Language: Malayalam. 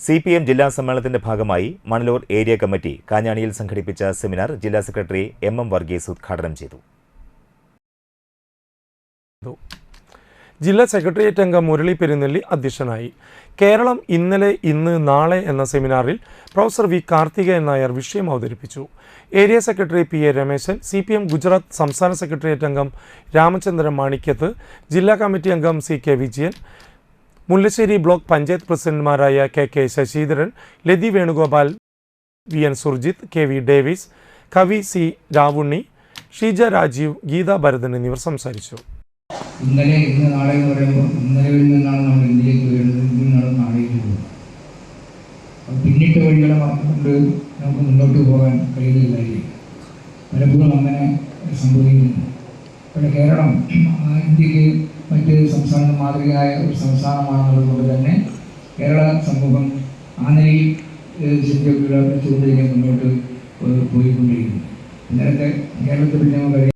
CPM ജില്ലാ സമ്മേളനത്തിന്റെ ഭാഗമായി മണലൂർ ഏരിയ കമ്മിറ്റി കാഞ്ഞാണിയിൽ സംഘടിപ്പിച്ച സെമിനാർ ജില്ലാ സെക്രട്ടറി MM വർഗീസ് ഉദ്ഘാടനം ചെയ്തു. ജില്ലാ സെക്രട്ടേറിയറ്റ് അംഗം മുരളി പെരുന്നെല്ലി അധ്യക്ഷനായി. കേരളം ഇന്നലെ ഇന്ന് നാളെ എന്ന സെമിനാറിൽ പ്രൊഫസർ വി കാർത്തികേയൻ നായർ വിഷയം അവതരിപ്പിച്ചു. Area secretary PA Rameshan, CPM Gujarat സംസ്ഥാന സെക്രട്ടേറിയറ്റ് അംഗം രാമചന്ദ്രൻ മാണിക്യത്ത്, ജില്ലാ കമ്മിറ്റി അംഗം CK വിജയൻ, മുല്ലശ്ശേരി ബ്ലോക്ക് പഞ്ചായത്ത് പ്രസിഡന്റുമാരായ KK Sasidharan, Lathi Venugopal, VN Surjith, KV Davis, കവി C രാവുണ്ണി, ഷീജ രാജീവ്, ഗീത ഭരതൻ എന്നിവർ സംസാരിച്ചു. ഇന്നലെ ഇന്ന് നാളെ എന്ന് പറയുമ്പോൾ ഇന്നലെയിൽ നിന്നാണ് നമ്മൾ ഇന്ത്യയിലേക്ക് വരുന്നത്, ഇന്ന് നിന്നാണ് നാളേക്ക് പോകുന്നത്. പിന്നിട്ട വഴികളെ കൊണ്ട് നമുക്ക് മുന്നോട്ട് പോകാൻ കഴിയുന്നില്ലായിരിക്കും. പലപ്പോഴും അങ്ങനെ സംഭവിക്കുന്നു. പക്ഷേ കേരളം ഇന്ത്യക്ക് മറ്റ് സംസ്ഥാനം മാതൃകയായ ഒരു സംസ്ഥാനമാണെന്നുള്ളത് കൊണ്ട് തന്നെ കേരള സമൂഹം ആ നിലയിൽ ചിന്തയൊക്കെ വെച്ചുകൊണ്ടിരിക്കാൻ മുന്നോട്ട് പോയിക്കൊണ്ടിരിക്കുന്നു. ഇന്നലത്തെ കേരളത്തെ പറ്റി നമുക്ക്